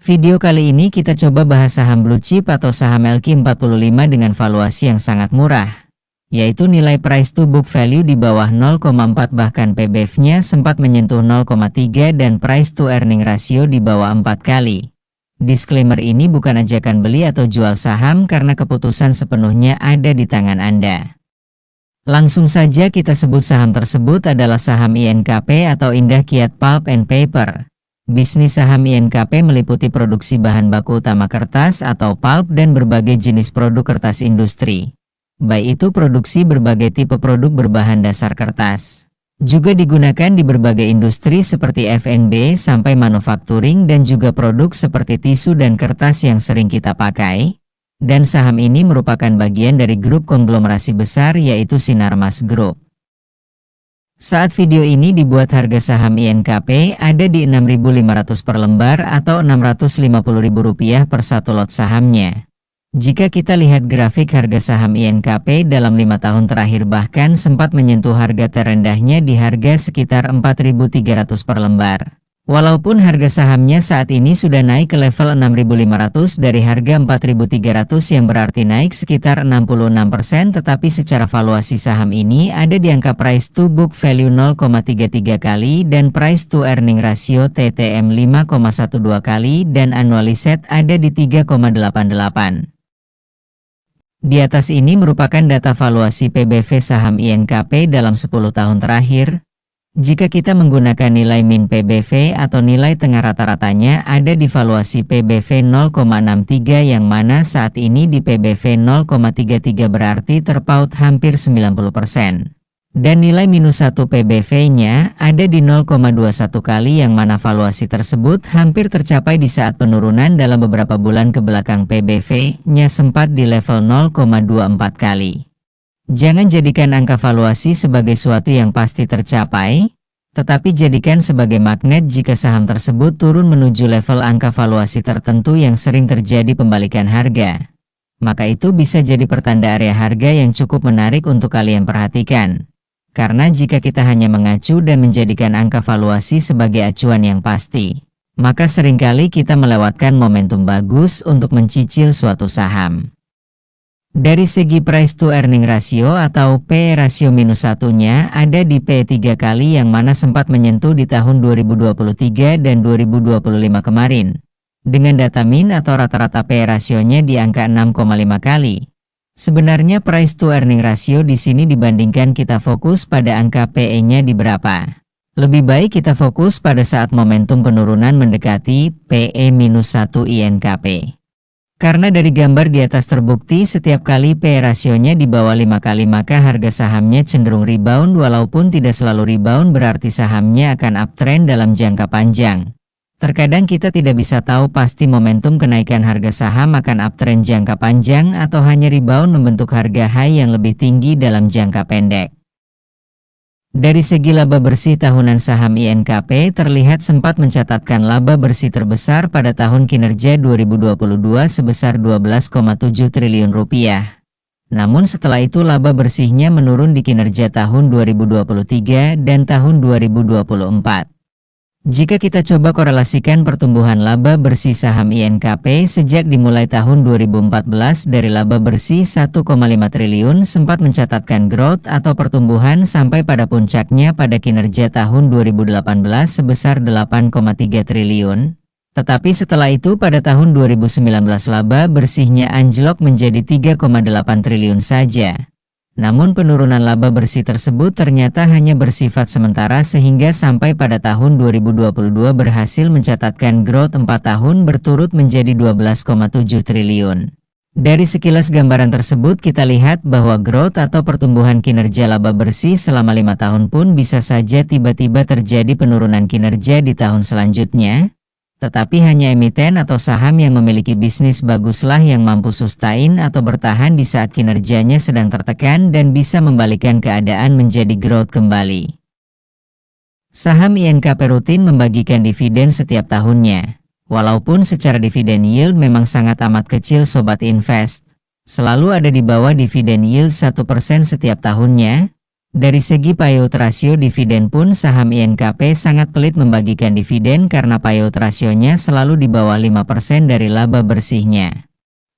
Video kali ini kita coba bahas saham blue chip atau saham LQ45 dengan valuasi yang sangat murah, yaitu nilai price to book value di bawah 0,4 bahkan PBV-nya sempat menyentuh 0,3 dan price to earning ratio di bawah 4 kali. Disclaimer ini bukan ajakan beli atau jual saham karena keputusan sepenuhnya ada di tangan Anda. Langsung saja kita sebut saham tersebut adalah saham INKP atau Indah Kiat Pulp and Paper. Bisnis saham INKP meliputi produksi bahan baku utama kertas atau pulp dan berbagai jenis produk kertas industri. Baik itu produksi berbagai tipe produk berbahan dasar kertas. Juga digunakan di berbagai industri seperti F&B sampai manufacturing dan juga produk seperti tisu dan kertas yang sering kita pakai. Dan saham ini merupakan bagian dari grup konglomerasi besar yaitu Sinarmas Group. Saat video ini dibuat harga saham INKP ada di 6.500 per lembar atau Rp650.000 per satu lot sahamnya. Jika kita lihat grafik harga saham INKP dalam 5 tahun terakhir bahkan sempat menyentuh harga terendahnya di harga sekitar 4.300 per lembar. Walaupun harga sahamnya saat ini sudah naik ke level 6.500 dari harga 4.300 yang berarti naik sekitar 66%, tetapi secara valuasi saham ini ada di angka price to book value 0,33 kali dan price to earning ratio TTM 5,12 kali dan annualized ada di 3,88. Di atas ini merupakan data valuasi PBV saham INKP dalam 10 tahun terakhir. Jika kita menggunakan nilai min PBV atau nilai tengah rata-ratanya ada di valuasi PBV 0,63 yang mana saat ini di PBV 0,33 berarti terpaut hampir 90%. Dan nilai minus 1 PBV-nya ada di 0,21 kali yang mana valuasi tersebut hampir tercapai di saat penurunan dalam beberapa bulan ke belakang PBV-nya sempat di level 0,24 kali. Jangan jadikan angka valuasi sebagai suatu yang pasti tercapai, tetapi jadikan sebagai magnet jika saham tersebut turun menuju level angka valuasi tertentu yang sering terjadi pembalikan harga. Maka itu bisa jadi pertanda area harga yang cukup menarik untuk kalian perhatikan. Karena jika kita hanya mengacu dan menjadikan angka valuasi sebagai acuan yang pasti, maka seringkali kita melewatkan momentum bagus untuk mencicil suatu saham. Dari segi price to earning ratio atau P rasio minus satunya ada di P3 kali yang mana sempat menyentuh di tahun 2023 dan 2025 kemarin. Dengan data min atau rata-rata P rasionya di angka 6,5 kali. Sebenarnya price to earning ratio di sini dibandingkan kita fokus pada angka PE-nya di berapa. Lebih baik kita fokus pada saat momentum penurunan mendekati PE-1 INKP. Karena dari gambar di atas terbukti setiap kali P rasionya di bawah 5 kali maka harga sahamnya cenderung rebound, walaupun tidak selalu rebound berarti sahamnya akan uptrend dalam jangka panjang. Terkadang kita tidak bisa tahu pasti momentum kenaikan harga saham akan uptrend jangka panjang atau hanya rebound membentuk harga high yang lebih tinggi dalam jangka pendek. Dari segi laba bersih tahunan saham INKP terlihat sempat mencatatkan laba bersih terbesar pada tahun kinerja 2022 sebesar Rp12,7 triliun. Namun setelah itu laba bersihnya menurun di kinerja tahun 2023 dan tahun 2024. Jika kita coba korelasikan pertumbuhan laba bersih saham INKP sejak dimulai tahun 2014 dari laba bersih 1,5 triliun sempat mencatatkan growth atau pertumbuhan sampai pada puncaknya pada kinerja tahun 2018 sebesar 8,3 triliun. Tetapi setelah itu pada tahun 2019 laba bersihnya anjlok menjadi 3,8 triliun saja. Namun penurunan laba bersih tersebut ternyata hanya bersifat sementara sehingga sampai pada tahun 2022 berhasil mencatatkan growth 4 tahun berturut menjadi 12,7 triliun. Dari sekilas gambaran tersebut kita lihat bahwa growth atau pertumbuhan kinerja laba bersih selama 5 tahun pun bisa saja tiba-tiba terjadi penurunan kinerja di tahun selanjutnya. Tetapi hanya emiten atau saham yang memiliki bisnis baguslah yang mampu sustain atau bertahan di saat kinerjanya sedang tertekan dan bisa membalikan keadaan menjadi growth kembali. Saham INKP rutin membagikan dividen setiap tahunnya. Walaupun secara dividen yield memang sangat amat kecil sobat invest, selalu ada di bawah dividen yield 1% setiap tahunnya. Dari segi payout rasio dividen pun saham INKP sangat pelit membagikan dividen karena payout rasionya selalu di bawah 5% dari laba bersihnya.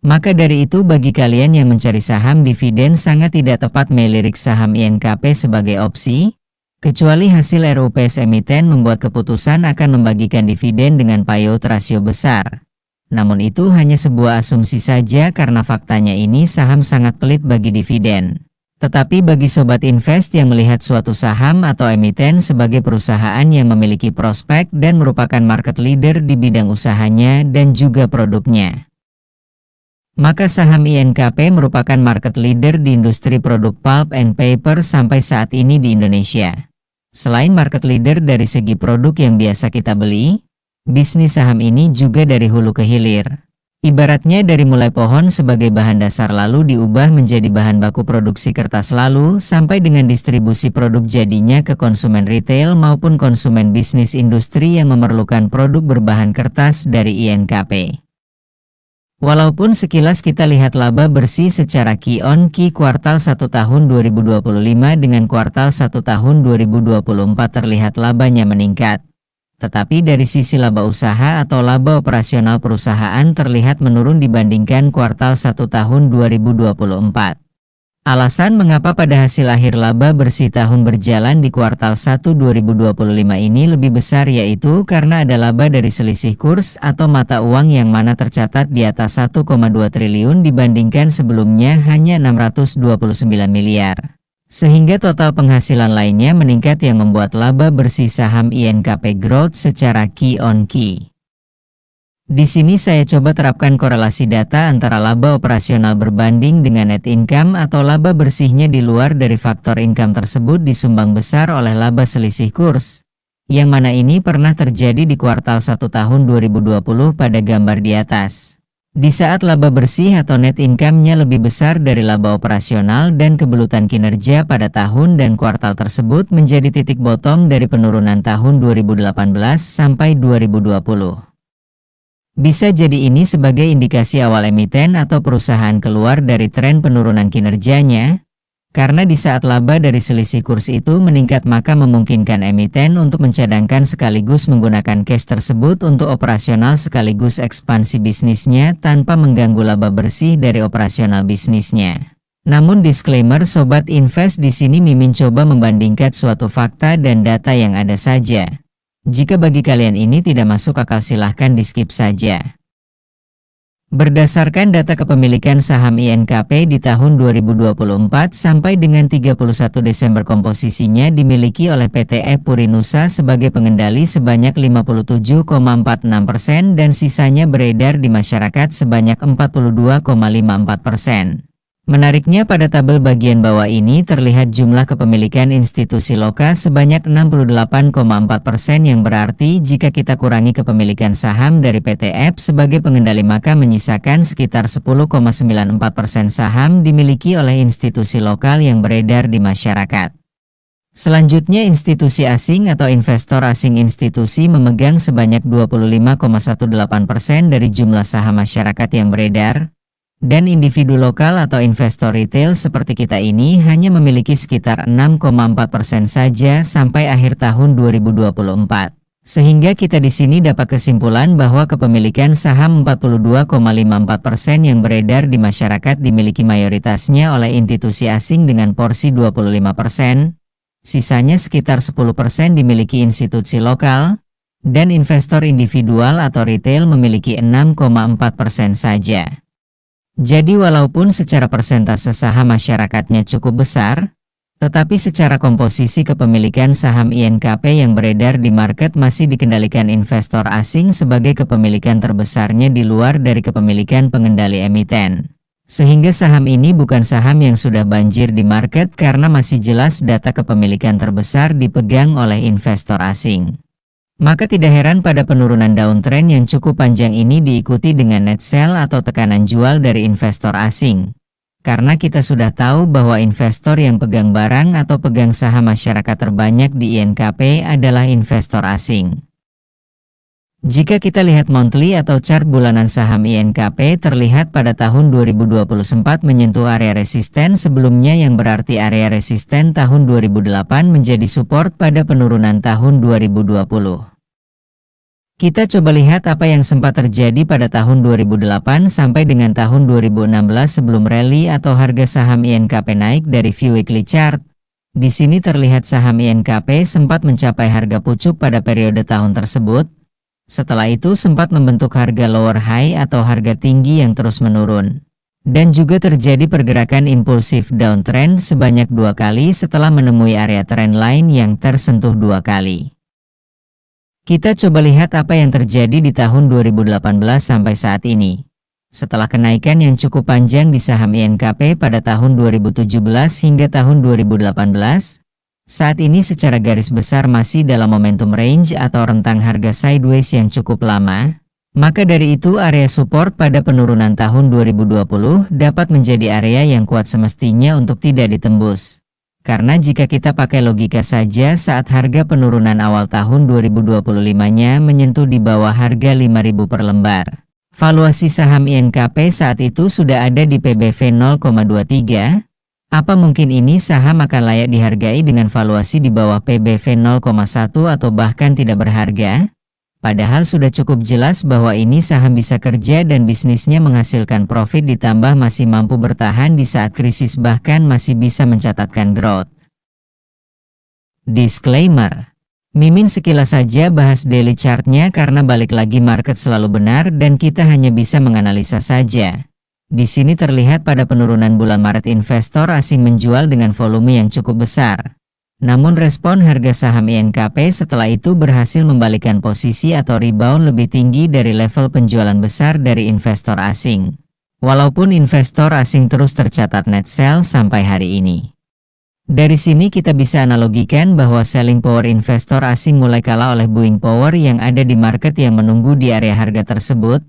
Maka dari itu bagi kalian yang mencari saham dividen sangat tidak tepat melirik saham INKP sebagai opsi, kecuali hasil RUPS emiten membuat keputusan akan membagikan dividen dengan payout rasio besar. Namun itu hanya sebuah asumsi saja karena faktanya ini saham sangat pelit bagi dividen. Tetapi bagi sobat invest yang melihat suatu saham atau emiten sebagai perusahaan yang memiliki prospek dan merupakan market leader di bidang usahanya dan juga produknya, maka saham INKP merupakan market leader di industri produk pulp and paper sampai saat ini di Indonesia. Selain market leader dari segi produk yang biasa kita beli, bisnis saham ini juga dari hulu ke hilir. Ibaratnya dari mulai pohon sebagai bahan dasar lalu diubah menjadi bahan baku produksi kertas lalu sampai dengan distribusi produk jadinya ke konsumen retail maupun konsumen bisnis industri yang memerlukan produk berbahan kertas dari INKP. Walaupun sekilas kita lihat laba bersih secara Q-on-Q kuartal 1 tahun 2025 dengan kuartal 1 tahun 2024 terlihat labanya meningkat. Tetapi dari sisi laba usaha atau laba operasional perusahaan terlihat menurun dibandingkan kuartal 1 tahun 2024. Alasan mengapa pada hasil akhir laba bersih tahun berjalan di kuartal 1 2025 ini lebih besar yaitu karena ada laba dari selisih kurs atau mata uang yang mana tercatat di atas 1,2 triliun dibandingkan sebelumnya hanya 629 miliar. Sehingga total penghasilan lainnya meningkat yang membuat laba bersih saham INKP growth secara Q-on-Q. Di sini saya coba terapkan korelasi data antara laba operasional berbanding dengan net income atau laba bersihnya di luar dari faktor income tersebut disumbang besar oleh laba selisih kurs, yang mana ini pernah terjadi di kuartal 1 tahun 2020 pada gambar di atas. Di saat laba bersih atau net income-nya lebih besar dari laba operasional dan kebelutan kinerja pada tahun dan kuartal tersebut menjadi titik bottom dari penurunan tahun 2018 sampai 2020. Bisa jadi ini sebagai indikasi awal emiten atau perusahaan keluar dari tren penurunan kinerjanya, karena di saat laba dari selisih kurs itu meningkat maka memungkinkan emiten untuk mencadangkan sekaligus menggunakan cash tersebut untuk operasional sekaligus ekspansi bisnisnya tanpa mengganggu laba bersih dari operasional bisnisnya. Namun disclaimer sobat invest di sini Mimin coba membandingkan suatu fakta dan data yang ada saja. Jika bagi kalian ini tidak masuk akal silahkan di skip saja. Berdasarkan data kepemilikan saham INKP di tahun 2024 sampai dengan 31 Desember komposisinya dimiliki oleh PT Purinusa sebagai pengendali sebanyak 57,46% dan sisanya beredar di masyarakat sebanyak 42,54%. Menariknya pada tabel bagian bawah ini terlihat jumlah kepemilikan institusi lokal sebanyak 68,4% yang berarti jika kita kurangi kepemilikan saham dari PT sebagai pengendali maka menyisakan sekitar 10,94% saham dimiliki oleh institusi lokal yang beredar di masyarakat. Selanjutnya institusi asing atau investor asing institusi memegang sebanyak 25,18% dari jumlah saham masyarakat yang beredar. Dan individu lokal atau investor retail seperti kita ini hanya memiliki sekitar 6,4% saja sampai akhir tahun 2024. Sehingga kita di sini dapat kesimpulan bahwa kepemilikan saham 42,54% yang beredar di masyarakat dimiliki mayoritasnya oleh institusi asing dengan porsi 25%, sisanya sekitar 10% dimiliki institusi lokal, dan investor individual atau retail memiliki 6,4% saja. Jadi walaupun secara persentase saham masyarakatnya cukup besar, tetapi secara komposisi kepemilikan saham INKP yang beredar di market masih dikendalikan investor asing sebagai kepemilikan terbesarnya di luar dari kepemilikan pengendali emiten. Sehingga saham ini bukan saham yang sudah banjir di market karena masih jelas data kepemilikan terbesar dipegang oleh investor asing. Maka tidak heran pada penurunan downtrend yang cukup panjang ini diikuti dengan net sell atau tekanan jual dari investor asing. Karena kita sudah tahu bahwa investor yang pegang barang atau pegang saham masyarakat terbanyak di INKP adalah investor asing. Jika kita lihat monthly atau chart bulanan saham INKP terlihat pada tahun 2020 sempat menyentuh area resisten sebelumnya yang berarti area resisten tahun 2008 menjadi support pada penurunan tahun 2020. Kita coba lihat apa yang sempat terjadi pada tahun 2008 sampai dengan tahun 2016 sebelum rally atau harga saham INKP naik dari view weekly chart. Di sini terlihat saham INKP sempat mencapai harga pucuk pada periode tahun tersebut. Setelah itu sempat membentuk harga lower high atau harga tinggi yang terus menurun. Dan juga terjadi pergerakan impulsif downtrend sebanyak 2 kali setelah menemui area trendline yang tersentuh 2 kali. Kita coba lihat apa yang terjadi di tahun 2018 sampai saat ini. Setelah kenaikan yang cukup panjang di saham INKP pada tahun 2017 hingga tahun 2018, saat ini secara garis besar masih dalam momentum range atau rentang harga sideways yang cukup lama, maka dari itu area support pada penurunan tahun 2020 dapat menjadi area yang kuat semestinya untuk tidak ditembus. Karena jika kita pakai logika saja saat harga penurunan awal tahun 2025-nya menyentuh di bawah harga 5.000 per lembar. Valuasi saham INKP saat itu sudah ada di PBV 0,23. Apa mungkin ini saham akan layak dihargai dengan valuasi di bawah PBV 0,1 atau bahkan tidak berharga? Padahal sudah cukup jelas bahwa ini saham bisa kerja dan bisnisnya menghasilkan profit ditambah masih mampu bertahan di saat krisis bahkan masih bisa mencatatkan growth. Disclaimer: Mimin sekilas saja bahas daily chartnya karena balik lagi market selalu benar dan kita hanya bisa menganalisa saja. Di sini terlihat pada penurunan bulan Maret investor asing menjual dengan volume yang cukup besar. Namun respon harga saham INKP setelah itu berhasil membalikkan posisi atau rebound lebih tinggi dari level penjualan besar dari investor asing. Walaupun investor asing terus tercatat net sell sampai hari ini. Dari sini kita bisa analogikan bahwa selling power investor asing mulai kalah oleh buying power yang ada di market yang menunggu di area harga tersebut.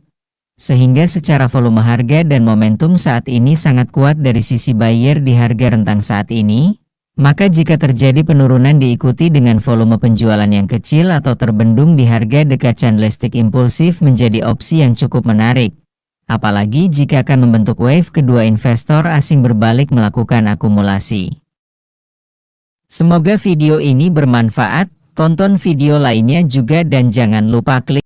Sehingga secara volume harga dan momentum saat ini sangat kuat dari sisi buyer di harga rentang saat ini, maka jika terjadi penurunan diikuti dengan volume penjualan yang kecil atau terbendung di harga dekat candlestick impulsif menjadi opsi yang cukup menarik. Apalagi jika akan membentuk wave kedua investor asing berbalik melakukan akumulasi. Semoga video ini bermanfaat, tonton video lainnya juga dan jangan lupa klik